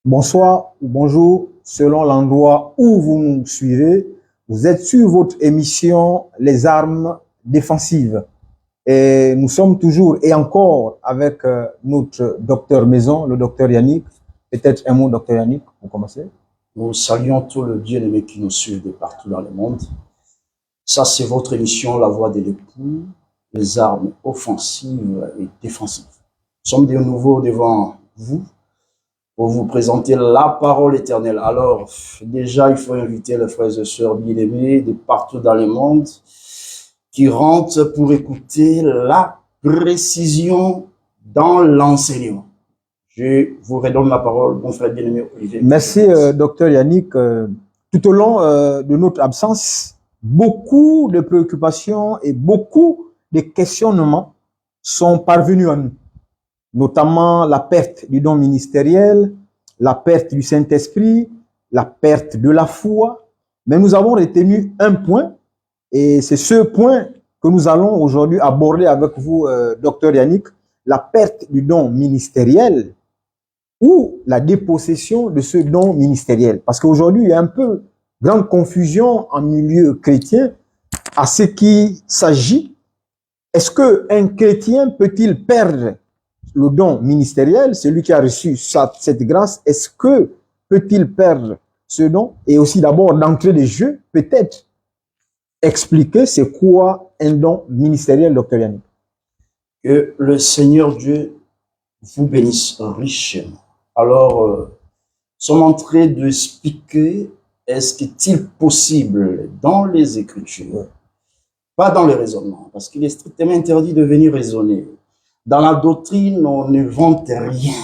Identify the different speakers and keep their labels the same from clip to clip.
Speaker 1: Bonsoir ou bonjour, selon l'endroit où vous nous suivez. Vous êtes sur votre émission Les armes défensives. Et nous sommes toujours et encore avec notre docteur maison, le docteur Yannick. Peut-être un mot, docteur Yannick, pour commencer.
Speaker 2: Nous saluons tout le bien-aimé qui nous suit de partout dans le monde. Ça, c'est votre émission, La Voix de l'époux, les armes offensives et défensives. Nous sommes de nouveau devant vous pour vous présenter la parole éternelle. Alors, déjà, il faut inviter les frères et sœurs bien-aimés de partout dans le monde qui rentrent pour écouter la précision dans l'enseignement. Je vous redonne la parole, mon frère bien-aimé Olivier.
Speaker 1: Merci, docteur Yannick. Tout au long de notre absence, beaucoup de préoccupations et beaucoup de questionnements sont parvenus à nous, notamment la perte du don ministériel, la perte du Saint-Esprit, la perte de la foi. Mais nous avons retenu un point, et c'est ce point que nous allons aujourd'hui aborder avec vous, docteur Yannick, la perte du don ministériel ou la dépossession de ce don ministériel. Parce qu'aujourd'hui, il y a un peu grande confusion en milieu chrétien à ce qui s'agit. Est-ce qu'un chrétien peut-il perdre le don ministériel, celui qui a reçu cette grâce, est-ce que peut-il perdre ce don? Et aussi d'abord, d'entrée de jeu, peut-être expliquer c'est quoi un don ministériel, docteur Yannick.
Speaker 2: Que le Seigneur Dieu vous bénisse richement. Alors, nous sommes en train d'expliquer, est-ce qu'il possible dans les Écritures, pas dans le raisonnement, parce qu'il est strictement interdit de venir raisonner. Dans la doctrine, on ne vante rien.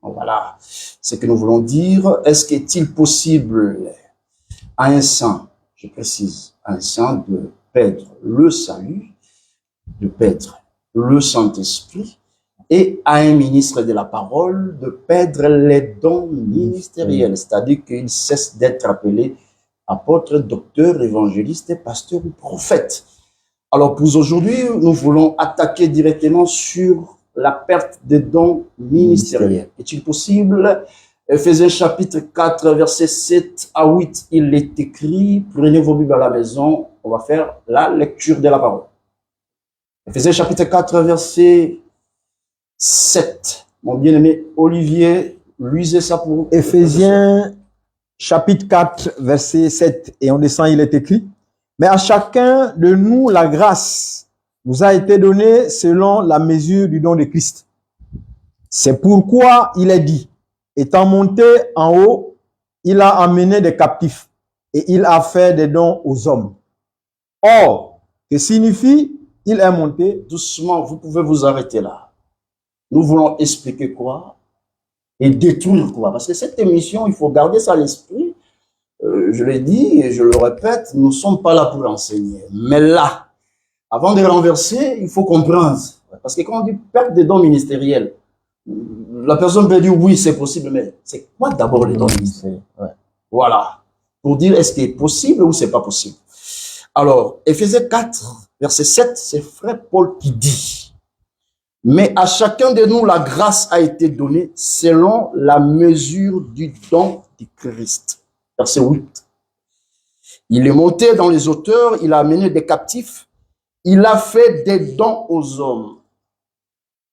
Speaker 2: Voilà ce que nous voulons dire. Est-ce qu'il possible à un saint, je précise, à un saint de perdre le salut, de perdre le Saint-Esprit, et à un ministre de la parole de perdre les dons ministériels, c'est-à-dire qu'il cesse d'être appelé apôtre, docteur, évangéliste, pasteur ou prophète. Alors pour aujourd'hui, nous voulons attaquer directement sur la perte des dons ministériels. Est-il possible? Éphésiens chapitre 4, versets 7 à 8, il est écrit, prenez vos Bibles à la maison, on va faire la lecture de la parole. Éphésiens chapitre 4, verset 7. Mon bien-aimé Olivier, lisez ça pour vous.
Speaker 1: Éphésiens chapitre 4, verset 7, et on descend, il est écrit. Mais à chacun de nous, la grâce nous a été donnée selon la mesure du don de Christ. C'est pourquoi il est dit, étant monté en haut, il a amené des captifs et il a fait des dons aux hommes. Or, que signifie il est monté?
Speaker 2: Doucement, vous pouvez vous arrêter là. Nous voulons expliquer quoi et détruire quoi. Parce que cette émission, il faut garder ça à l'esprit. Je l'ai dit et je le répète, nous ne sommes pas là pour enseigner. Mais là, avant de renverser, il faut comprendre. Parce que quand on dit perte des dons ministériels, la personne peut dire oui, c'est possible, mais c'est quoi d'abord les dons ministériels? Voilà. Pour dire est-ce qu'il est possible ou c'est pas possible. Alors, Éphésiens 4, verset 7, c'est frère Paul qui dit, mais à chacun de nous, la grâce a été donnée selon la mesure du don de Christ. Verset 8. Il est monté dans les hauteurs, il a amené des captifs, il a fait des dons aux hommes.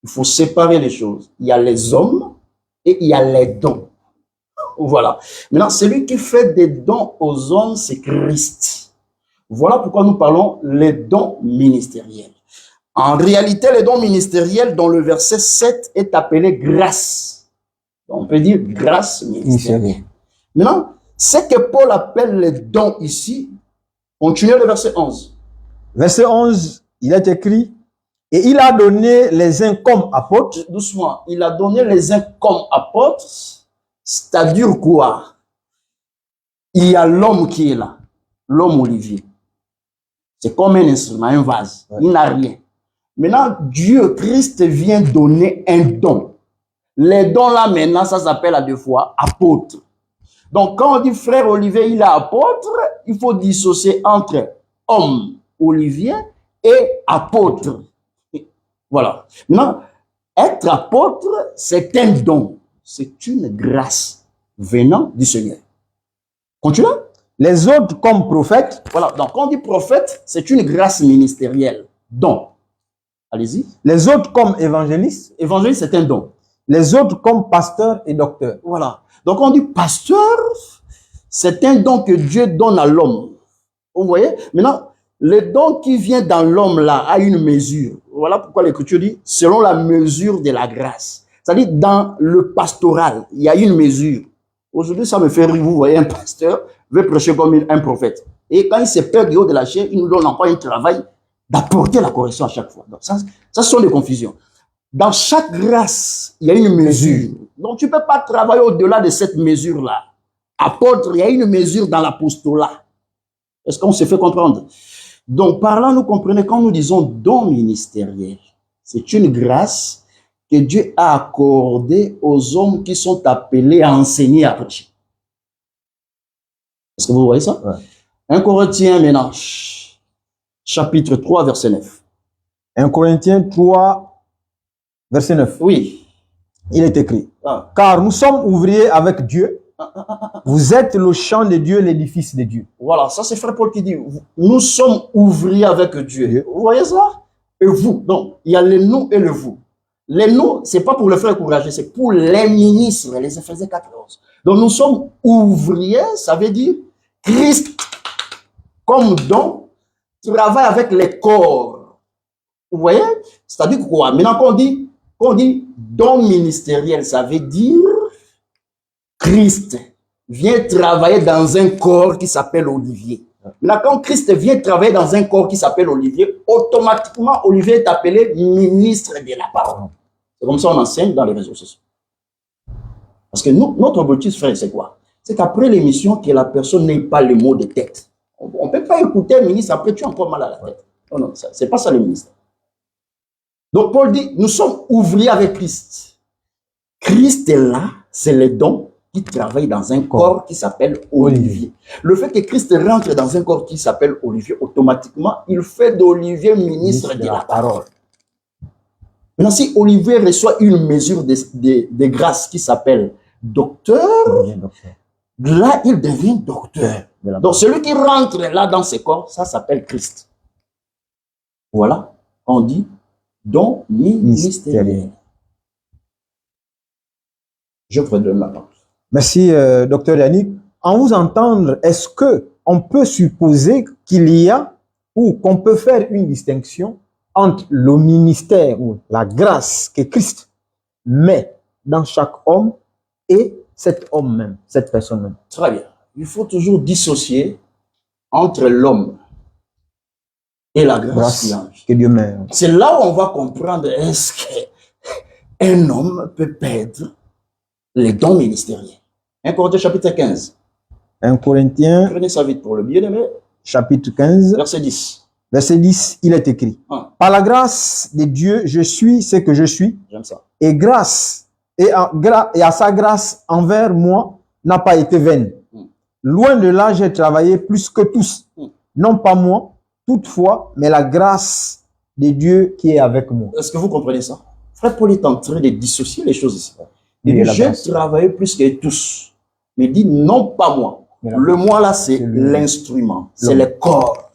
Speaker 2: Il faut séparer les choses. Il y a les hommes et il y a les dons. Voilà. Maintenant, celui qui fait des dons aux hommes, c'est Christ. Voilà pourquoi nous parlons les dons ministériels. En réalité, les dons ministériels dans le verset 7 est appelé grâce. On peut dire grâce ministérielle. Maintenant, ce que Paul appelle les dons ici, continuez le verset 11.
Speaker 1: Verset 11, il est écrit, et il a donné les uns comme apôtres.
Speaker 2: Doucement, il a donné les uns comme apôtres, c'est-à-dire quoi? Il y a l'homme qui est là, l'homme Olivier. C'est comme un instrument, un vase. Il n'a rien. Maintenant, Dieu, Christ vient donner un don. Les dons là maintenant, ça s'appelle à deux fois apôtre. Donc quand on dit frère Olivier, il est apôtre, il faut dissocier entre homme Olivier et apôtre. Voilà. Maintenant, être apôtre, c'est un don. C'est une grâce venant du Seigneur. Continue.
Speaker 1: Les autres comme prophètes.
Speaker 2: Voilà, donc quand on dit prophète, c'est une grâce ministérielle. Don. Allez-y.
Speaker 1: Les autres comme évangélistes.
Speaker 2: Évangéliste, c'est un don.
Speaker 1: Les autres comme pasteurs et docteurs.
Speaker 2: Voilà. Donc on dit pasteur, c'est un don que Dieu donne à l'homme. Vous voyez? Maintenant, le don qui vient dans l'homme là a une mesure. Voilà pourquoi l'Écriture dit selon la mesure de la grâce. C'est-à-dire dans le pastoral, il y a une mesure. Aujourd'hui, ça me fait rire. Vous voyez, un pasteur veut prêcher comme un prophète. Et quand il se perd du haut de la chair, il nous donne encore un travail d'apporter la correction à chaque fois. Donc ça ce sont des confusions. Dans chaque grâce, il y a une mesure. Donc tu ne peux pas travailler au-delà de cette mesure-là. Apôtre, il y a une mesure dans l'apostolat. Est-ce qu'on se fait comprendre? Donc par là, nous comprenons quand nous disons don ministériel, c'est une grâce que Dieu a accordée aux hommes qui sont appelés à enseigner, à prêcher. Est-ce que vous voyez ça?
Speaker 1: Ouais.
Speaker 2: 1 Corinthiens maintenant, chapitre 3, verset 9.
Speaker 1: 1 Corinthiens 3, verset 9.
Speaker 2: Oui.
Speaker 1: Il est écrit.
Speaker 2: Ah.
Speaker 1: Car nous sommes ouvriers avec Dieu. Vous êtes le champ de Dieu, l'édifice de Dieu.
Speaker 2: Voilà, ça c'est Frère Paul qui dit, nous sommes ouvriers avec Dieu. Vous voyez ça? Et vous. Donc, il y a le nous et le vous. Les nous, c'est pas pour le faire encourager, c'est pour les ministres, les Éphésiens 14. Donc, nous sommes ouvriers, ça veut dire Christ, comme don, travaille avec les corps. Vous voyez? C'est-à-dire quoi? Maintenant, quand on dit don ministériel, ça veut dire Christ vient travailler dans un corps qui s'appelle Olivier. Maintenant, quand Christ vient travailler dans un corps qui s'appelle Olivier, automatiquement, Olivier est appelé ministre de la parole. C'est comme ça qu'on enseigne dans les réseaux sociaux. Parce que nous, notre objectif, frère, c'est quoi? C'est qu'après l'émission, que la personne n'ait pas les mots de tête. On ne peut pas écouter un ministre, après tu as encore mal à la tête. Non, non, c'est pas ça le ministre. Donc Paul dit, nous sommes ouvriers avec Christ. Christ est là, c'est le don qui travaille dans un corps qui s'appelle Olivier. Le fait que Christ rentre dans un corps qui s'appelle Olivier, automatiquement, il fait d'Olivier ministre de la parole. Maintenant, si Olivier reçoit une mesure de grâce qui s'appelle docteur, là, il devient docteur. Donc, celui qui rentre là dans ce corps, ça s'appelle Christ. Voilà, on dit don ministériel. Je vous redonne la parole.
Speaker 1: Merci, docteur Yannick. En vous entendre, est-ce que on peut supposer qu'il y a ou qu'on peut faire une distinction entre le ministère ou la grâce que Christ met dans chaque homme et cet homme même, cette personne même?
Speaker 2: Très bien. Il faut toujours dissocier entre l'homme et la grâce
Speaker 1: que Dieu met.
Speaker 2: C'est là où on va comprendre est-ce qu'un homme peut perdre les dons ministériels. 1 Corinthiens chapitre 15.
Speaker 1: 1 Corinthiens.
Speaker 2: Prenez ça vite pour le bien-aimé.
Speaker 1: Chapitre 15.
Speaker 2: Verset 10.
Speaker 1: Verset 10, il est écrit. Par la grâce de Dieu, je suis ce que je suis.
Speaker 2: J'aime ça.
Speaker 1: Et à sa grâce envers moi n'a pas été vaine. Loin de là, j'ai travaillé plus que tous. Non pas moi, toutefois, mais la grâce de Dieu qui est avec moi.
Speaker 2: Est-ce que vous comprenez ça? Frère Paul est en train de dissocier les choses ici. Il dit, j'ai travaillé plus que tous. Mais il dit, non pas moi. Le moi là, c'est l'instrument, c'est le corps.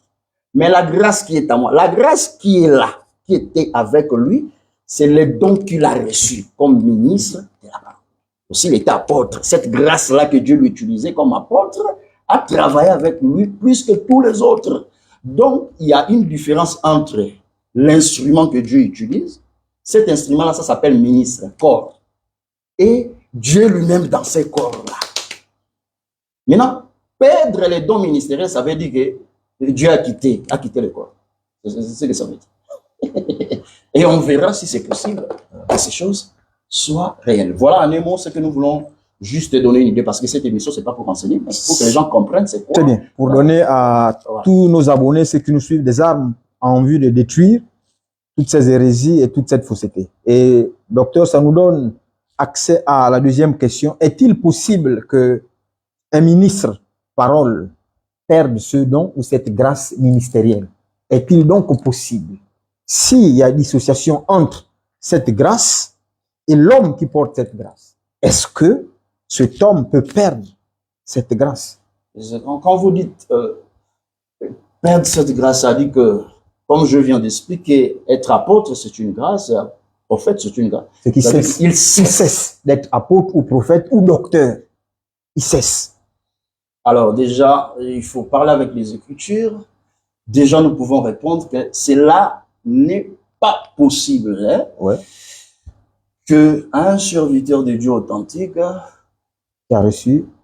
Speaker 2: Mais la grâce qui est à moi, la grâce qui est là, qui était avec lui, c'est le don qu'il a reçu comme ministre de la parole. Aussi, il était apôtre. Cette grâce-là que Dieu lui utilisait comme apôtre a travaillé avec lui plus que tous les autres. Donc, il y a une différence entre l'instrument que Dieu utilise, cet instrument-là, ça s'appelle ministre, corps, et Dieu lui-même dans ces corps-là. Maintenant, perdre les dons ministériels, ça veut dire que Dieu a quitté le corps. C'est ce que ça veut dire. Et on verra si c'est possible que ces choses soient réelles. Voilà en un mot ce que nous voulons juste donner une idée, parce que cette émission, c'est pas pour enseigner, mais pour que les gens comprennent c'est quoi.
Speaker 1: Très bien. Pour donner à tous nos abonnés, ceux qui nous suivent, des armes en vue de détruire toutes ces hérésies et toute cette fausseté. Et docteur, ça nous donne accès à la deuxième question. Est-il possible que un ministre parole perde ce don ou cette grâce ministérielle? Est-il donc possible, s'il y a dissociation entre cette grâce et l'homme qui porte cette grâce, est-ce que cet homme peut perdre cette grâce.
Speaker 2: Quand vous dites perdre cette grâce, ça dit que, comme je viens d'expliquer, être apôtre, c'est une grâce, prophète, c'est une grâce.
Speaker 1: C'est qu'il cesse,
Speaker 2: Il cesse
Speaker 1: d'être apôtre ou prophète ou docteur. Il cesse.
Speaker 2: Alors déjà, il faut parler avec les Écritures. Déjà, nous pouvons répondre que cela n'est pas possible, hein,
Speaker 1: Ouais.
Speaker 2: qu'un serviteur de Dieu authentique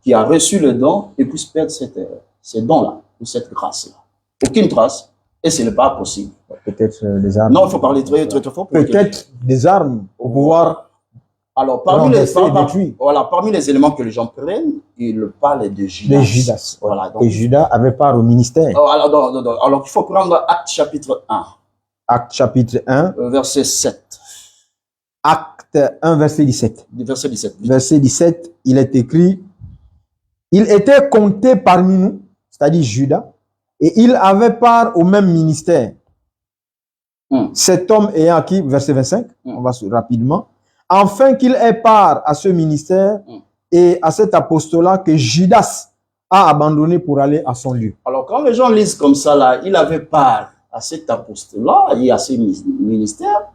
Speaker 1: Qui a reçu
Speaker 2: le don et puisse perdre ces dons-là, ou cette grâce-là. Aucune trace, et ce n'est pas possible.
Speaker 1: peut-être des armes.
Speaker 2: Non, il faut parler très, très, très fort.
Speaker 1: Peut-être des armes pour pouvoir
Speaker 2: Alors, parmi les éléments que les gens prennent, ils parlent de Judas.
Speaker 1: de Judas.
Speaker 2: Voilà, donc,
Speaker 1: Et Judas avait part au ministère.
Speaker 2: alors, il faut prendre Acte chapitre 1,
Speaker 1: Acte chapitre 1,
Speaker 2: verset 7.
Speaker 1: Acte 1, verset 17.
Speaker 2: Verset 17.
Speaker 1: Verset 17, il est écrit, il était compté parmi nous, c'est-à-dire Judas, et il avait part au même ministère. Cet homme ayant acquis, verset 25, on va rapidement, afin qu'il ait part à ce ministère et à cet apostolat que Judas a abandonné pour aller à son lieu.
Speaker 2: Alors, quand les gens lisent comme ça, là, il avait part à cet apostolat et à ce ministère,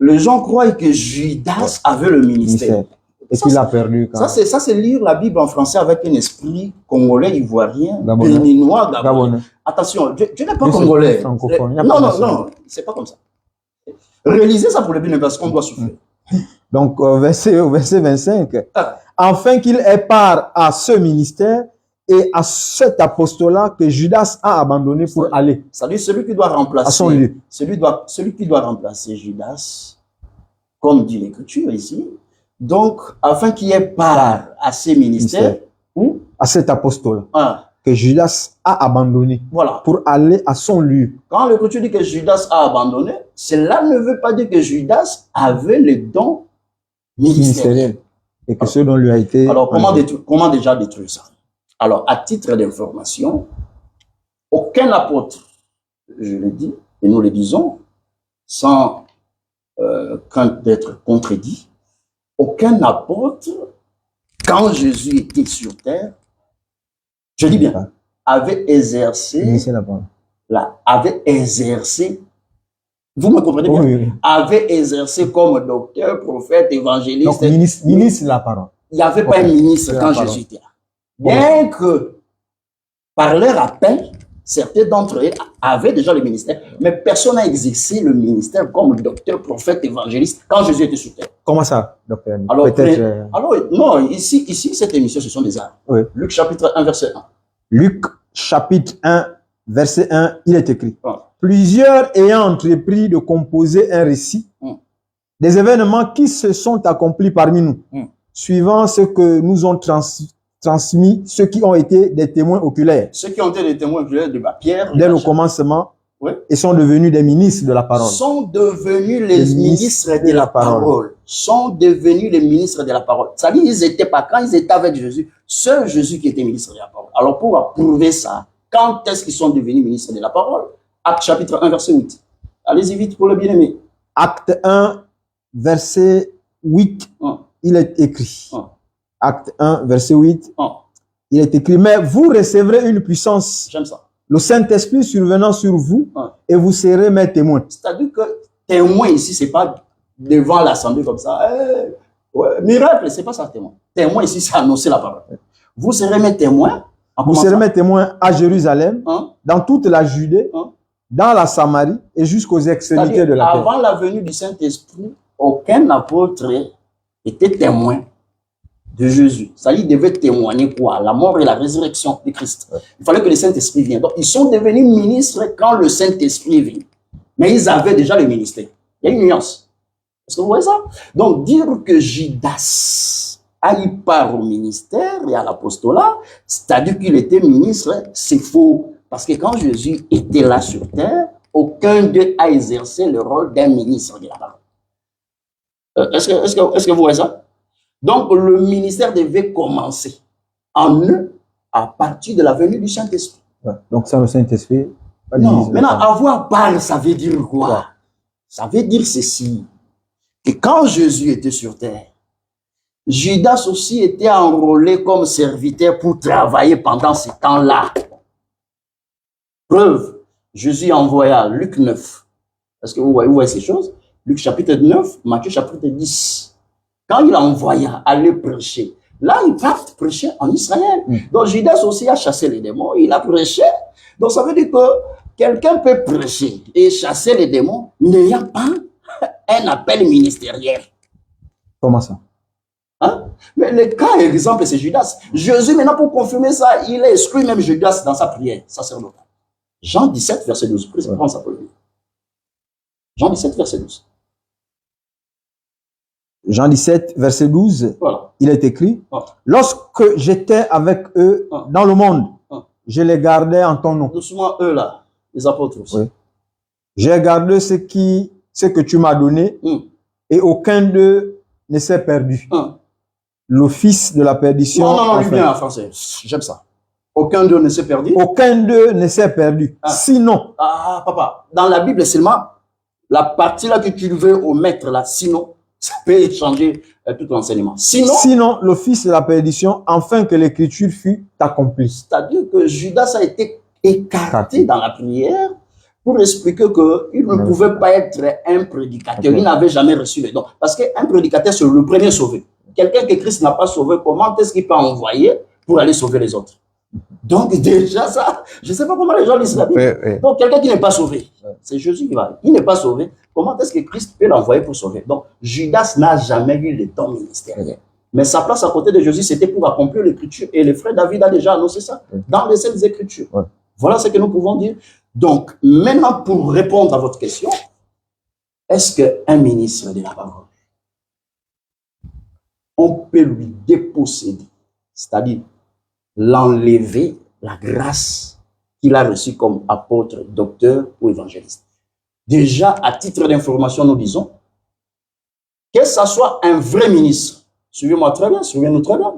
Speaker 2: les gens croient que Judas avait le ministère.
Speaker 1: Et qu'il a perdu quand
Speaker 2: même. Ça, c'est lire la Bible en français avec un esprit congolais, ivoirien,
Speaker 1: Gabonais.
Speaker 2: béninois, gabonais. Attention, je n'ai pas congolais. Non, c'est pas comme ça. Réalisez ça pour le bien parce qu'on doit souffrir.
Speaker 1: Donc, verset 25, afin qu'il ait part à ce ministère et à cet apostolat que Judas a abandonné pour aller.
Speaker 2: C'est-à-dire celui qui doit remplacer,
Speaker 1: à son lieu.
Speaker 2: Celui qui doit remplacer Judas, comme dit l'Écriture ici. Donc, afin qu'il ait part à ces ministères, ou
Speaker 1: à cet apostolat que Judas a abandonné pour aller à son lieu.
Speaker 2: Quand l'Écriture dit que Judas a abandonné, cela ne veut pas dire que Judas avait les dons ministériels.
Speaker 1: Et que ce dont lui a été...
Speaker 2: Alors, comment déjà détruire ça? Alors, à titre d'information, aucun apôtre, je le dis, et nous le disons, sans crainte d'être contredit, aucun apôtre, quand Jésus était sur terre, je dis bien, avait exercé, vous me comprenez bien,
Speaker 1: oui.
Speaker 2: Avait exercé comme docteur, prophète, évangéliste.
Speaker 1: Donc, ministre de la parole.
Speaker 2: Il n'y avait pas un ministre quand Jésus était là. Bien que, par leur appel, certains d'entre eux avaient déjà le ministère, mais personne n'a exercé le ministère comme docteur, prophète, évangéliste quand Jésus était sur terre.
Speaker 1: Comment ça, docteur?
Speaker 2: Alors, non, ici, cette émission, ce sont des armes.
Speaker 1: Oui.
Speaker 2: Luc chapitre 1, verset 1.
Speaker 1: Luc chapitre 1, verset 1, il est écrit. Plusieurs ayant entrepris de composer un récit des événements qui se sont accomplis parmi nous, suivant ce que nous ont transmis ceux qui ont été des témoins oculaires.
Speaker 2: Ceux qui ont été des témoins oculaires de Pierre.
Speaker 1: Dès le commencement, et sont devenus des ministres de la parole.
Speaker 2: Sont devenus les ministres de la parole. Sont devenus les ministres de la parole. C'est-à-dire, ils n'étaient pas, quand ils étaient avec Jésus, seul Jésus qui était ministre de la parole. Alors, pour prouver ça, quand est-ce qu'ils sont devenus ministres de la parole? Acte chapitre 1, verset 8. Allez-y vite pour le bien-aimé.
Speaker 1: Acte 1, verset 8, il est écrit. Acte 1, verset 8, il est écrit, mais vous recevrez une puissance.
Speaker 2: J'aime ça.
Speaker 1: Le Saint-Esprit survenant sur vous, et vous serez mes témoins.
Speaker 2: C'est-à-dire que témoin ici, c'est pas devant l'assemblée comme ça. Miracle, c'est pas ça, témoin. Témoin ici, c'est annoncer la parole. Vous serez mes témoins.
Speaker 1: Vous serez mes témoins à Jérusalem, dans toute la Judée, dans la Samarie et jusqu'aux extrémités de la terre.
Speaker 2: Avant la venue du Saint-Esprit, aucun apôtre était témoin de Jésus. Ça, il devait témoigner quoi? La mort et la résurrection de Christ. Il fallait que le Saint-Esprit vienne. Donc, ils sont devenus ministres quand le Saint-Esprit vient. Mais ils avaient déjà le ministère. Il y a une nuance. Est-ce que vous voyez ça? Donc, dire que Judas a eu part au ministère et à l'apostolat, c'est-à-dire qu'il était ministre, c'est faux. Parce que quand Jésus était là sur terre, aucun d'eux a exercé le rôle d'un ministre de la parole. Est-ce que vous voyez ça? Donc, le ministère devait commencer en eux à partir de la venue du Saint-Esprit.
Speaker 1: Donc, sans le Saint-Esprit, pas de
Speaker 2: non, maintenant, avoir part, ça veut dire quoi? Ça veut dire ceci, que quand Jésus était sur terre, Judas aussi était enrôlé comme serviteur pour travailler pendant ce temps-là. Preuve, Jésus envoya Luc 9. Est-ce que vous voyez ces choses? Luc chapitre 9, Matthieu chapitre 10. Quand il envoya aller prêcher, là, il part prêcher en Israël. Donc, Judas aussi a chassé les démons, il a prêché. Donc, ça veut dire que quelqu'un peut prêcher et chasser les démons, mais il n'y a pas un appel ministériel.
Speaker 1: Comment ça?
Speaker 2: Hein? Mais le cas exemple, c'est Judas. Jésus, maintenant, pour confirmer ça, il a exclu même Judas dans sa prière sacerdotale. Jean 17, verset 12. Prends ça pour le dire. Jean 17, verset 12.
Speaker 1: Jean 17, verset 12,
Speaker 2: voilà.
Speaker 1: Il est écrit, lorsque j'étais avec eux dans le monde, je les gardais en ton nom.
Speaker 2: Doucement, eux là, les apôtres aussi.
Speaker 1: Oui. J'ai gardé ce que tu m'as donné, et aucun d'eux ne s'est perdu. L'office de la perdition.
Speaker 2: Non, lui bien en français. J'aime ça. Aucun d'eux ne s'est perdu.
Speaker 1: Aucun d'eux ne s'est perdu. Sinon.
Speaker 2: Papa, dans la Bible seulement, la partie là que tu veux omettre là, sinon, ça peut changer tout l'enseignement.
Speaker 1: Sinon, l'office de la perdition, afin que l'écriture fût accomplie.
Speaker 2: C'est-à-dire que Judas a été écarté dans la prière pour expliquer qu'il ne pouvait pas être un prédicateur. Il n'avait jamais reçu le don. Parce qu'un prédicateur, c'est le premier sauvé. Quelqu'un que Christ n'a pas sauvé, comment est-ce qu'il peut envoyer pour aller sauver les autres? Donc déjà ça, je ne sais pas comment les gens lisent la Bible. Donc quelqu'un qui n'est pas sauvé, c'est Jésus qui va. Il n'est pas sauvé. Comment est-ce que Christ peut l'envoyer pour sauver? Donc Judas n'a jamais eu le don ministériel. Mais sa place à côté de Jésus, c'était pour accomplir l'écriture. Et le frère David a déjà annoncé ça dans les Saintes Écritures. Voilà ce que nous pouvons dire. Donc maintenant, pour répondre à votre question, est-ce qu'un ministre de la parole, on peut lui déposséder, c'est-à-dire l'enlever, la grâce qu'il a reçue comme apôtre, docteur ou évangéliste? Déjà, à titre d'information, nous disons que ce soit un vrai ministre, suivez-moi très bien, suivez-nous très bien,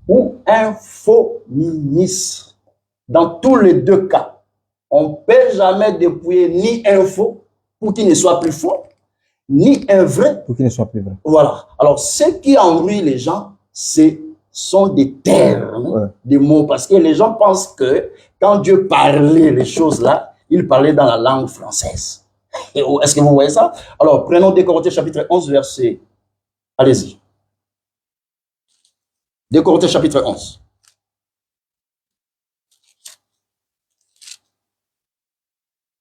Speaker 2: ou un faux ministre. Dans tous les deux cas, on ne peut jamais dépouiller ni un faux pour qu'il ne soit plus faux, ni un vrai
Speaker 1: pour qu'il ne soit plus vrai.
Speaker 2: Voilà. Alors, ce qui ennuie les gens, sont des termes, des mots, parce que les gens pensent que quand Dieu parlait les choses là, il parlait dans la langue française. Est-ce que vous voyez ça? Alors, prenons 2 Corinthiens chapitre 11, verset. Allez-y. 2 Corinthiens chapitre 11.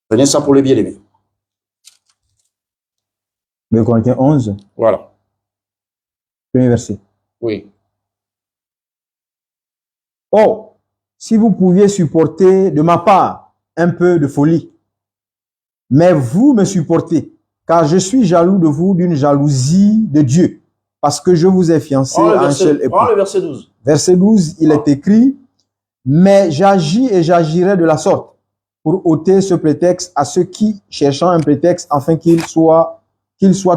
Speaker 2: Prenez ça pour le bien-aimé.
Speaker 1: 2 Corinthiens 11.
Speaker 2: Voilà.
Speaker 1: Premier verset.
Speaker 2: Oui.
Speaker 1: Oh, si vous pouviez supporter de ma part un peu de folie, mais vous me supportez, car je suis jaloux de vous d'une jalousie de Dieu, parce que je vous ai fiancé à un seul époux.
Speaker 2: Prends le verset 12.
Speaker 1: Verset 12, il est écrit, mais j'agis et j'agirai de la sorte, pour ôter ce prétexte à ceux qui, cherchant un prétexte, afin qu'il soit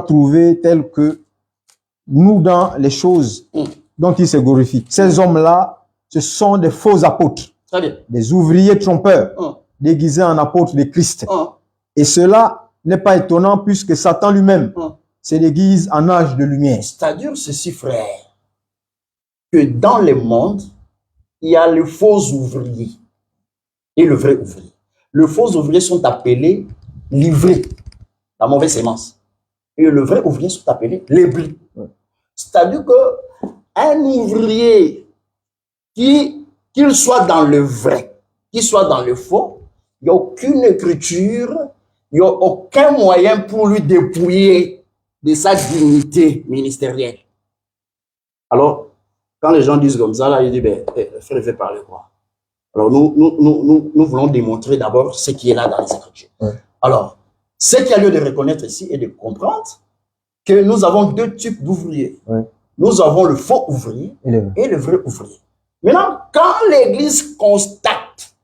Speaker 1: trouvé tel que nous dans les choses dont il se glorifie. Ces hommes-là, ce sont des faux apôtres, des ouvriers trompeurs, déguisés en apôtres de Christ. Et cela n'est pas étonnant puisque Satan lui-même se déguise en âge de lumière.
Speaker 2: C'est-à-dire ceci, frère, que dans le monde, il y a les faux ouvriers et le vrai ouvrier. Les faux ouvriers sont appelés livrés, la mauvaise sémence. Et le vrai ouvrier sont appelés les bris. C'est-à-dire qu'un ouvrier, qu'il soit dans le vrai, qu'il soit dans le faux, il n'y a aucune écriture, il n'y a aucun moyen pour lui dépouiller de sa dignité ministérielle. Alors, quand les gens disent comme ça, là, ils disent, ben, frère, il veut parler quoi? Alors, nous voulons démontrer d'abord ce qui est là dans les Écritures. Alors, ce qu'il y a lieu de reconnaître ici et de comprendre que nous avons deux types d'ouvriers. Nous avons le faux ouvrier et le vrai ouvrier. Maintenant, quand l'Église constate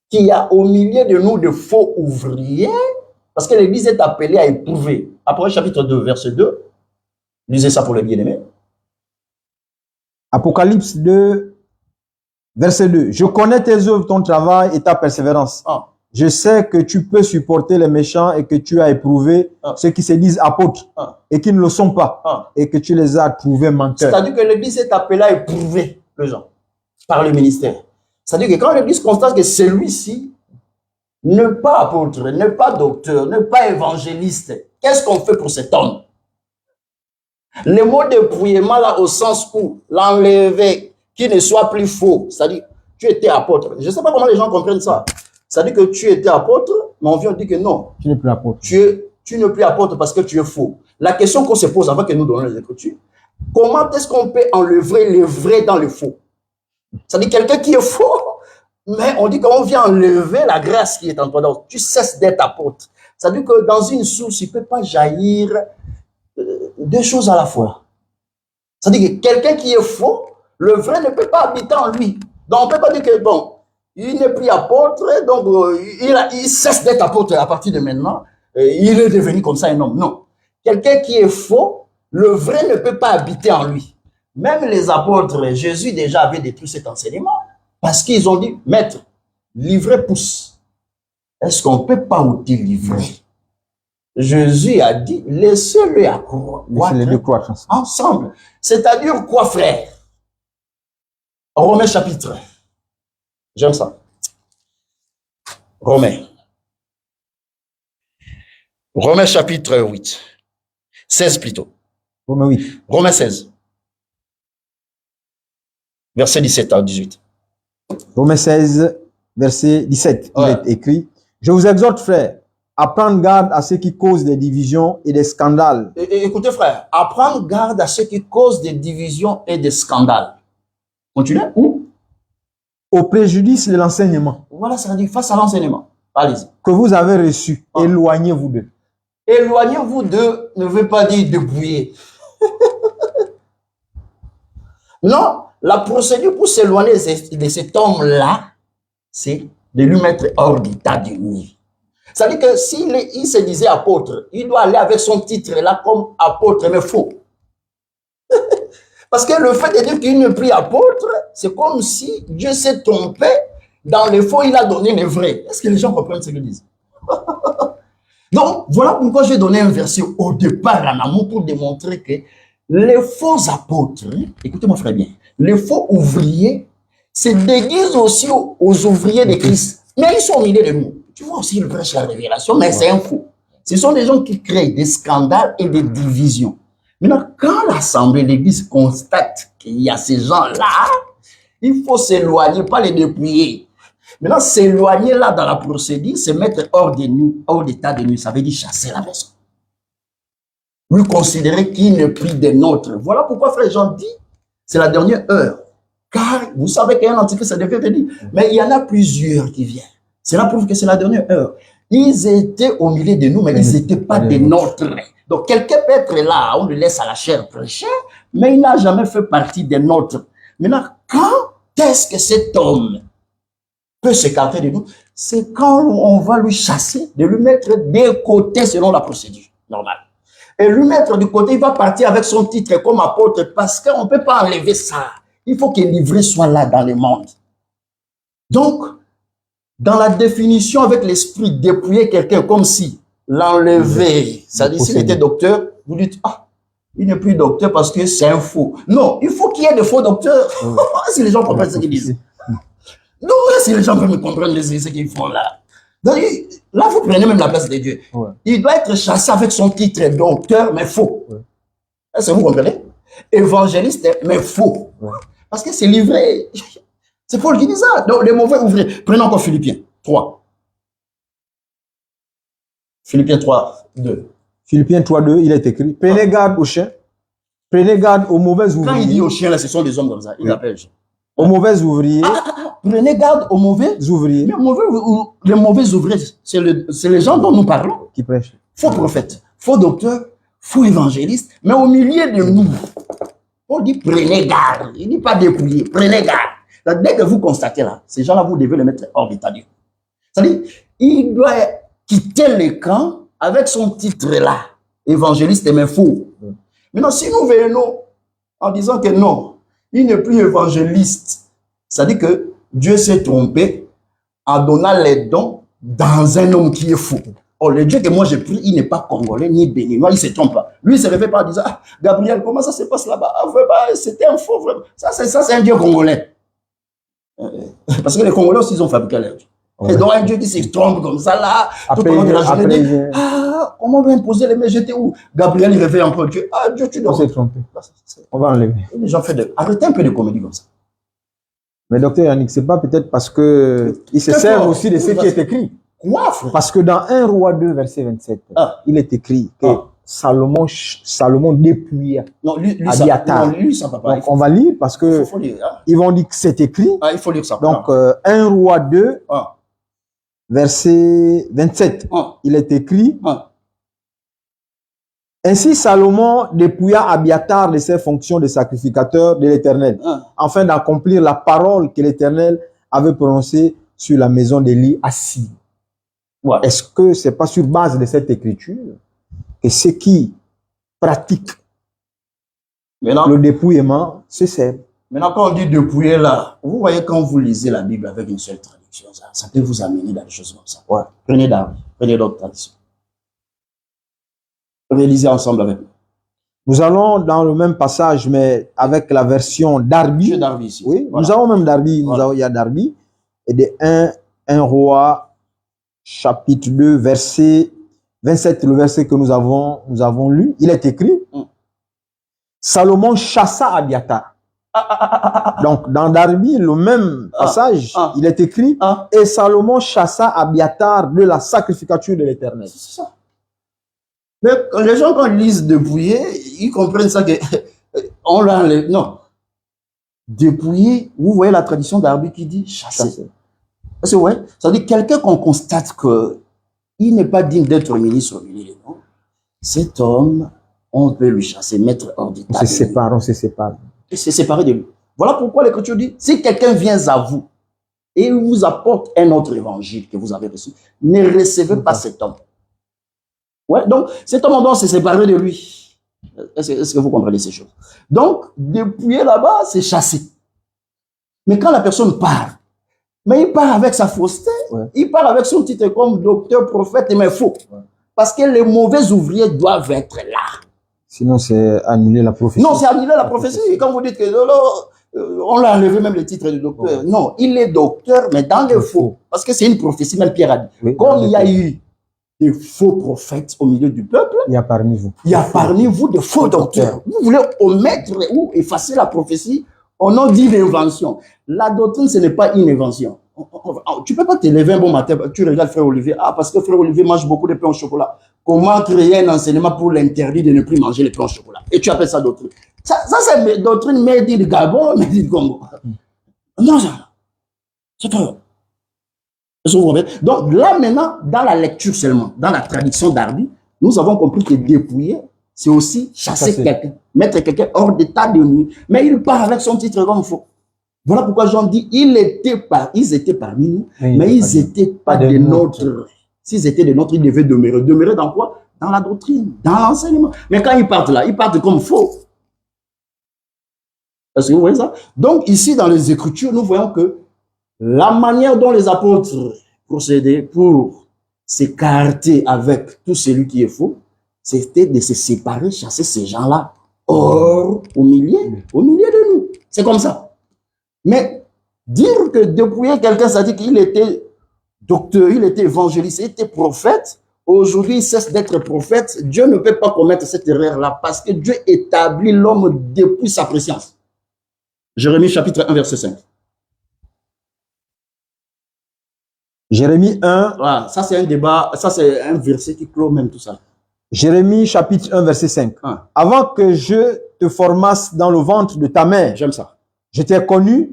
Speaker 2: qu'il y a au milieu de nous de faux ouvriers, parce que l'Église est appelée à éprouver. Après chapitre 2, verset 2, lisez ça pour les bien-aimés.
Speaker 1: Apocalypse 2, verset 2. Je connais tes œuvres, ton travail et ta persévérance. Je sais que tu peux supporter les méchants et que tu as éprouvé ceux qui se disent apôtres et qui ne le sont pas et que tu les as trouvés menteurs.
Speaker 2: C'est-à-dire que l'Église est appelée à éprouver les gens par le ministère. C'est-à-dire que quand l'Église constate que celui-ci n'est pas apôtre, n'est pas docteur, n'est pas évangéliste, qu'est-ce qu'on fait pour cet homme? Le mot dépouillement là au sens où l'enlever, qui ne soit plus faux, c'est-à-dire tu étais apôtre. Je ne sais pas comment les gens comprennent ça. C'est-à-dire que tu étais apôtre, mais on vient dire que non.
Speaker 1: Tu n'es plus apôtre.
Speaker 2: Tu n'es plus apôtre parce que tu es faux. La question qu'on se pose avant que nous donnons les Écritures, comment est-ce qu'on peut enlever le vrai dans le faux? C'est-à-dire quelqu'un qui est faux, mais on dit qu'on vient enlever la grâce qui est en toi. Donc tu cesses d'être apôtre. C'est-à-dire que dans une source, il ne peut pas jaillir deux choses à la fois. C'est-à-dire que quelqu'un qui est faux, le vrai ne peut pas habiter en lui. Donc on ne peut pas dire que bon, il n'est plus apôtre, donc il cesse d'être apôtre à partir de maintenant. Il est devenu comme ça un homme. Non. Quelqu'un qui est faux, le vrai ne peut pas habiter en lui. Même les apôtres, Jésus déjà avait détruit cet enseignement parce qu'ils ont dit, maître, livrer pousse. Est-ce qu'on ne peut pas ôter livrer? Jésus a dit, laissez-le accroître ensemble. C'est-à-dire quoi, frère? Romains chapitre. J'aime ça. Romains chapitre 8. 16 plutôt.
Speaker 1: Romains 8.
Speaker 2: Romains 16. Verset 17 à 18.
Speaker 1: Romains 16, verset 17. Il est écrit, je vous exhorte, frères, à prendre garde à ceux qui causent des divisions et des scandales.
Speaker 2: Écoutez, frère, à prendre garde à ceux qui causent des divisions et des scandales. Continuez. Où?
Speaker 1: Au préjudice de l'enseignement.
Speaker 2: Voilà, ça veut dire face à l'enseignement. Allez-y.
Speaker 1: Que vous avez reçu. Éloignez-vous d'eux.
Speaker 2: Éloignez-vous d'eux ne veut pas dire débrouiller. Non, la procédure pour s'éloigner de cet homme-là, c'est de lui mettre hors d'état de nuit. C'est-à-dire que s'il se disait apôtre, il doit aller avec son titre là comme apôtre, mais faux. Parce que le fait de dire qu'il n'est plus apôtre, c'est comme si Dieu s'est trompé. Dans le faux, il a donné le vrai. Est-ce que les gens comprennent ce qu'ils disent? Donc, voilà pourquoi j'ai donné un verset au départ en amont pour démontrer que les faux apôtres, écoutez-moi frère bien, les faux ouvriers se déguisent aussi aux ouvriers de Christ. Mais ils sont au milieu de nous. Tu vois aussi, ils prêchent la révélation, mais c'est un faux. Ce sont des gens qui créent des scandales et des divisions. Maintenant, quand l'Assemblée, l'Église constate qu'il y a ces gens-là, il faut s'éloigner, pas les dépouiller. Maintenant, s'éloigner là dans la procédure, c'est mettre hors d'état de nuit. Ça veut dire chasser la personne. Lui considérer qu'il n'est plus des nôtres. Voilà pourquoi frère Jean dit, c'est la dernière heure. Car vous savez qu'il y a un antichrist, ça devait te dire. Mais il y en a plusieurs qui viennent. Cela prouve que c'est la dernière heure. Ils étaient au milieu de nous, mais ils n'étaient pas des nôtres. Donc, quelqu'un peut être là, on le laisse à la chair prêcher, mais il n'a jamais fait partie des nôtres. Maintenant, quand est-ce que cet homme peut s'écarter de nous? C'est quand on va lui chasser, de lui mettre de côté selon la procédure normale. Et lui mettre du côté, il va partir avec son titre comme apôtre parce qu'on ne peut pas enlever ça. Il faut que le livret soit là dans le monde. Donc, dans la définition avec l'esprit, dépouiller quelqu'un comme si l'enlever, c'est-à-dire s'il était docteur, vous dites, ah, il n'est plus docteur parce que c'est un faux. Non, il faut qu'il y ait de faux docteurs. Si les gens comprennent ce qu'ils disent. Non, si les gens peuvent me comprendre ce qu'ils font là. Donc, là, vous prenez même la place de Dieu. Ouais. Il doit être chassé avec son titre docteur, mais faux. Ouais. Est-ce que vous comprenez? Évangéliste, mais faux. Ouais. Parce que c'est livré. C'est Paul qui dit ça. Donc, les mauvais ouvriers. Prenons encore Philippiens 3. Philippiens 3, 2.
Speaker 1: Philippiens 3, 2, il est écrit, prenez garde aux chiens, prenez garde aux mauvais ouvriers.
Speaker 2: Quand il dit aux chiens, là, ce sont des hommes comme ça. Il appelle.
Speaker 1: Aux mauvais ouvriers.
Speaker 2: Prenez garde aux mauvais ouvriers. Mais les mauvais ouvriers, c'est les gens dont nous parlons.
Speaker 1: Qui prêchent.
Speaker 2: Faux prophète, faux docteur, faux évangéliste. Mais au milieu de nous, on dit prenez garde. Il ne dit pas dépouiller, prenez garde. Donc, dès que vous constatez là, ces gens-là, vous devez les mettre hors d'état de nuit. C'est-à-dire, il doit quitter le camp avec son titre là, évangéliste mais faux. Maintenant, si nous venons en disant que non, il n'est plus évangéliste, c'est-à-dire que Dieu s'est trompé en donnant les dons dans un homme qui est fou. Oh, le Dieu que moi j'ai pris, il n'est pas congolais ni béninois, il ne se trompe pas. Lui, il se réveille pas en disant, ah, Gabriel, comment ça se passe là-bas? Ah, vraiment, c'était un faux, vraiment. Ça, c'est un Dieu congolais. Parce que les Congolais aussi, ils ont fabriqué leur Dieu. Ouais. Et donc, un Dieu qui se trompe comme ça, là, après, tout au long de la journée, dit, ah, comment on va imposer les mains? J'étais où? Gabriel, il réveille un peu Dieu. Ah, Dieu, tu dois.
Speaker 1: On s'est trompé. On va enlever.
Speaker 2: Les gens font arrêtez un peu de comédie comme ça.
Speaker 1: Mais docteur Yannick, c'est pas peut-être parce que ils se servent aussi de ce qui est écrit.
Speaker 2: Quoi, frère?
Speaker 1: Parce que dans 1 Roi 2, verset 27, il est écrit que Salomon dépouilla Abiatar.
Speaker 2: Non, lui, ça va pas.
Speaker 1: Donc, on va lire parce que
Speaker 2: faut lire, hein.
Speaker 1: Ils vont dire que c'est écrit.
Speaker 2: Ah, il faut lire ça.
Speaker 1: Donc, 1 Roi 2, verset 27, il est écrit. Ainsi, Salomon dépouilla Abiatar de ses fonctions de sacrificateur de l'Éternel, afin d'accomplir la parole que l'Éternel avait prononcée sur la maison d'Élie assis. Ouais. Est-ce que c'est pas sur base de cette écriture que ceux qui pratiquent le dépouillement se servent?
Speaker 2: Maintenant, quand on dit dépouiller là, vous voyez quand vous lisez la Bible avec une seule traduction, ça peut vous amener dans des choses comme ça. Ouais. Prenez d'autres traductions. Réalisez ensemble avec nous.
Speaker 1: Nous allons dans le même passage, mais avec la version Darby.
Speaker 2: Darby ici.
Speaker 1: Oui, voilà. Nous avons même Darby. Voilà. Il y a Darby. Et de 1 Roi, chapitre 2, verset 27, le verset que nous avons lu, il est écrit Salomon chassa Abiatar. Donc, dans Darby, le même passage, il est écrit et Salomon chassa Abiatar de la sacrificature de l'Éternel.
Speaker 2: C'est ça. Mais les gens, quand ils lisent dépouiller, ils comprennent ça que on l'enlève. Non. Dépouiller, vous voyez la tradition d'Arby qui dit chasser. Parce que, ouais, ça veut dire quelqu'un qu'on constate qu'il n'est pas digne d'être ministre au milieu des noms. Cet homme, on peut lui chasser, mettre hors d'état.
Speaker 1: On se sépare.
Speaker 2: Et se séparer de lui. Voilà pourquoi l'Écriture dit, si quelqu'un vient à vous et vous apporte un autre évangile que vous avez reçu, ne recevez pas cet homme. Ouais, donc, cet homme, on doit se séparer de lui. Est-ce que vous comprenez ces choses? Donc, dépouiller là-bas, c'est chasser. Mais quand la personne part, mais il part avec sa fausseté, il part avec son titre comme docteur, prophète, mais faux. Ouais. Parce que les mauvais ouvriers doivent être là.
Speaker 1: Sinon, c'est annuler la prophétie.
Speaker 2: Non, c'est annuler la prophétie. Et quand vous dites que on l'a enlevé même le titre de docteur. Non, il est docteur, mais dans le faux. Parce que c'est une prophétie, même Pierre a dit. Oui, comme il y a eu des faux prophètes au milieu du peuple,
Speaker 1: il y a parmi vous.
Speaker 2: Il y a parmi vous de faux docteurs. Vous voulez omettre ou effacer la prophétie au nom d'une invention. La doctrine, ce n'est pas une invention. Tu ne peux pas te lever un bon matin, tu regardes frère Olivier. Ah, parce que frère Olivier mange beaucoup de pain au chocolat. Comment créer un enseignement pour l'interdire de ne plus manger les pains au chocolat? Et tu appelles ça doctrine. Ça c'est une doctrine made in Gabon, made in Congo. Non, ça. C'est pas. Donc là maintenant, dans la lecture seulement, dans la traduction d'Arby, nous avons compris que dépouiller, c'est aussi chasser quelqu'un, mettre quelqu'un hors d'état de nuit. Mais il part avec son titre comme faux. Voilà pourquoi Jean dit, ils étaient parmi nous, mais ils n'étaient pas de notre. S'ils étaient de notre, ils devaient demeurer. Demeurer dans quoi? Dans la doctrine, dans l'enseignement. Mais quand ils partent là, ils partent comme faux. Est-ce que vous voyez ça? Donc ici, dans les Écritures, nous voyons que la manière dont les apôtres procédaient pour s'écarter avec tout celui qui est faux, c'était de se séparer, chasser ces gens-là hors, au milieu de nous. C'est comme ça. Mais dire que dépouiller quelqu'un, ça dit qu'il était docteur, il était évangéliste, il était prophète. Aujourd'hui, il cesse d'être prophète. Dieu ne peut pas commettre cette erreur-là parce que Dieu établit l'homme depuis sa préscience. Jérémie chapitre 1, verset 5.
Speaker 1: Jérémie 1.
Speaker 2: Voilà, ça c'est un débat, ça c'est un verset qui clôt même tout ça.
Speaker 1: Jérémie chapitre 1, verset 5. Avant que je te formasse dans le ventre de ta mère.
Speaker 2: J'aime ça.
Speaker 1: Je t'ai connu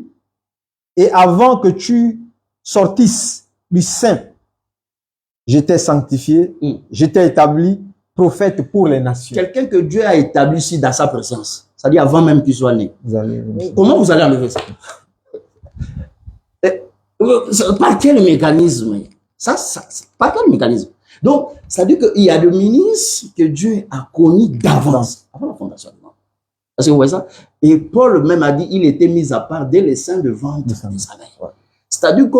Speaker 1: et avant que tu sortisses du sein, je t'ai sanctifié, je t'ai établi prophète pour les nations.
Speaker 2: Quelqu'un que Dieu a établi ici dans sa présence, c'est-à-dire avant même qu'il soit né. Comment vous allez enlever ça? Par quel mécanisme? Par quel mécanisme? Donc, c'est-à-dire qu'il y a des ministres que Dieu a connus d'avance, avant la fondation du monde. Est-ce que vous voyez ça? Et Paul même a dit, il était mis à part dès les seins de ventre d'Israël. Ouais. C'est-à-dire que,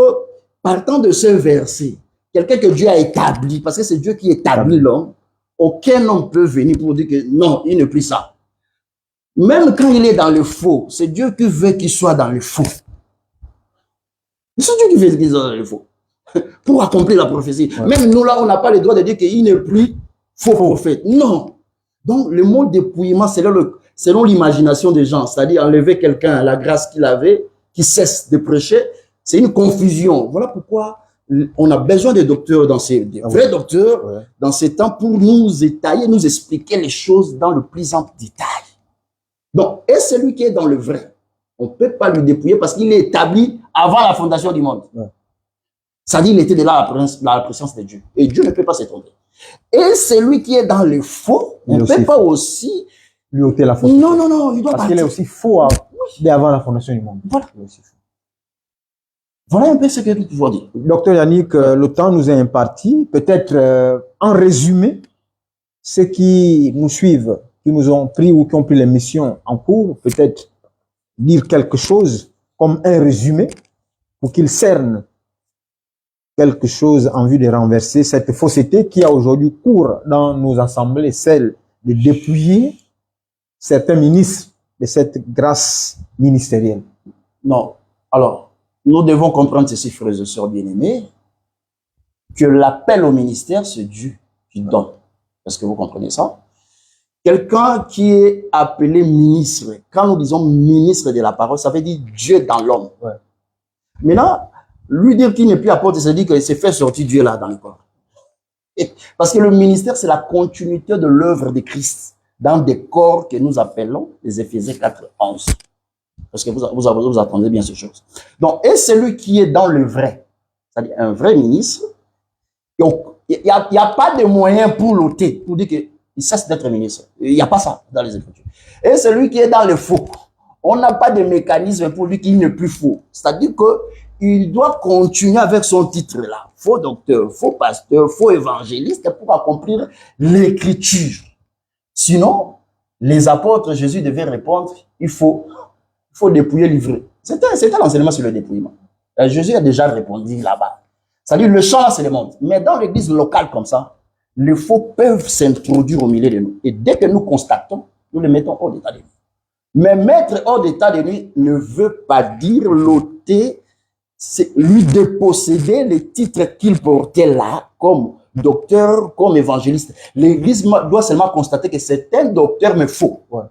Speaker 2: partant de ce verset, quelqu'un que Dieu a établi, parce que c'est Dieu qui établit l'homme, aucun homme peut venir pour dire que non, il ne prie ça. Même quand il est dans le faux, c'est Dieu qui veut qu'il soit dans le faux. C'est Dieu qui veut qu'il soit dans le faux. Pour accomplir la prophétie. Ouais. Même nous là, on n'a pas le droit de dire qu'il n'est plus faux prophète. Non. Donc le mot dépouillement, c'est selon l'imagination des gens, c'est-à-dire enlever quelqu'un à la grâce qu'il avait, qui cesse de prêcher, c'est une confusion. Voilà pourquoi on a besoin des docteurs, des vrais docteurs, dans ces temps pour nous étayer, nous expliquer les choses dans le plus ample détail. Donc, et celui qui est dans le vrai, on ne peut pas lui dépouiller parce qu'il est établi avant la fondation du monde. Ouais. C'est-à-dire qu'il était de là la présence de Dieu. Et Dieu ne peut pas se tromper. Et celui qui est dans le faux, on ne peut pas aussi
Speaker 1: lui ôter la faute.
Speaker 2: Non, non, non, il doit
Speaker 1: parce qu'il est aussi faux dès avant la fondation du monde.
Speaker 2: Voilà. Voilà un peu ce que nous pouvons dire.
Speaker 1: Docteur Yannick, le temps nous est imparti. Peut-être en résumé, ceux qui nous suivent, qui nous ont pris ou qui ont pris les missions en cours, peut-être dire quelque chose comme un résumé pour qu'ils cernent quelque chose en vue de renverser cette fausseté qui a aujourd'hui cours dans nos assemblées, celle de dépouiller certains ministres de cette grâce ministérielle.
Speaker 2: Non. Alors, nous devons comprendre ceci, frères et sœurs bien-aimés, que l'appel au ministère, c'est Dieu qui donne. Est-ce que vous comprenez ça? Quelqu'un qui est appelé ministre, quand nous disons ministre de la parole, ça veut dire Dieu dans l'homme. Ouais. Maintenant, lui dire qu'il n'est plus apôtre, c'est-à-dire qu'il s'est fait sortir Dieu là dans le corps. Parce que le ministère, c'est la continuité de l'œuvre de Christ dans des corps que nous appelons les Éphésiens 4, 11. Parce que vous attendez bien ces choses. Donc, et celui qui est dans le vrai, c'est-à-dire un vrai ministre, il n'y a pas de moyen pour l'ôter, pour dire qu'il cesse d'être ministre. Il n'y a pas ça dans les Écritures. Et celui qui est dans le faux, on n'a pas de mécanisme pour dire qu'il n'est plus faux. C'est-à-dire qu'il doit continuer avec son titre-là. Faux docteur, faux pasteur, faux évangéliste pour accomplir l'écriture. Sinon, les apôtres, Jésus devait répondre, il faut dépouiller l'ivraie. C'était l'enseignement sur le dépouillement. Jésus a déjà répondu là-bas. C'est-à-dire, le champ là, c'est le monde. Mais dans l'église locale comme ça, les faux peuvent s'introduire au milieu de nous. Et dès que nous constatons, nous les mettons hors d'état de nuit. Mais mettre hors d'état de nuit ne veut pas dire l'ôter, c'est lui déposséder les titres qu'il portait là, comme docteur, comme évangéliste. L'église doit seulement constater que c'est un docteur, mais faux. Ouais.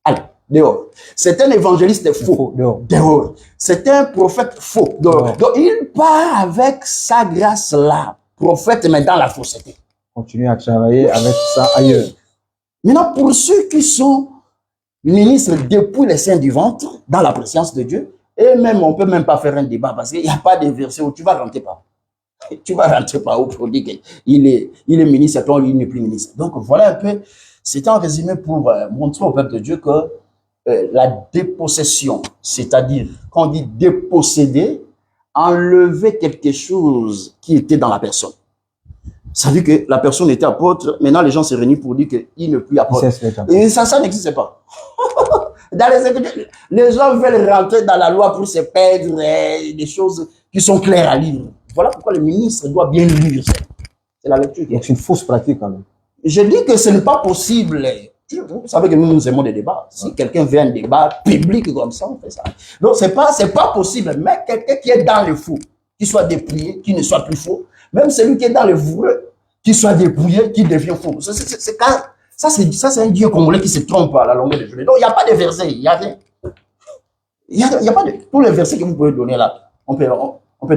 Speaker 2: Allez, dehors. C'est un évangéliste faux. Dehors. Dehors. C'est un prophète faux. Dehors. Ouais. Donc, il part avec sa grâce-là. Prophète, mais dans la fausseté.
Speaker 1: Continuer à travailler avec ça ailleurs.
Speaker 2: Maintenant, pour ceux qui sont ministres depuis les seins du ventre, dans la présence de Dieu, et même, on ne peut même pas faire un débat parce qu'il n'y a pas de verset où tu vas rentrer par. Tu vas rentrer par où pour dire qu'il est ministre et toi, il n'est plus ministre. Donc, voilà un peu, c'est un résumé pour montrer au peuple de Dieu que la dépossession, c'est-à-dire, quand on dit déposséder, enlever quelque chose qui était dans la personne. Ça veut dire que la personne était apôtre, maintenant les gens se réunissent pour dire qu'il ne plus apôtre. Et ça n'existe pas. Dans les gens veulent rentrer dans la loi pour se perdre des choses qui sont claires à lire. Voilà pourquoi le ministre doit bien lire. C'est la lecture.
Speaker 1: C'est une fausse pratique quand même.
Speaker 2: Je dis que ce n'est pas possible. Vous savez que nous aimons des débats. Si quelqu'un veut un débat public comme ça, on fait ça. Donc, c'est pas possible. Mais quelqu'un qui est dans le faux, qui soit dépouillé, qui ne soit plus faux, même celui qui est dans le vrai, qui soit dépouillé, qui devient faux. Ça, c'est un Dieu congolais qui se trompe à la longueur de journée. Donc, il n'y a pas de verset, il n'y a rien. Il n'y a pas de... Tous les versets que vous pouvez donner là, on peut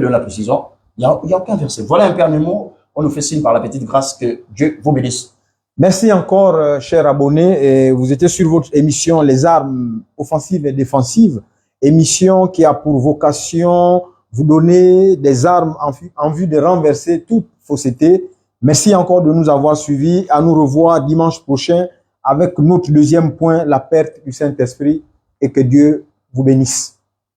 Speaker 2: donner la précision. Il n'y a aucun verset. Voilà un peu un mot. On nous fait signe par la petite grâce que Dieu vous bénisse.
Speaker 1: Merci encore, chers abonnés. Et vous étiez sur votre émission Les armes offensives et défensives. Émission qui a pour vocation vous donner des armes en vue de renverser toute fausseté. Merci encore de nous avoir suivis. À nous revoir dimanche prochain avec notre deuxième point, la perte du Saint-Esprit, et que Dieu vous bénisse.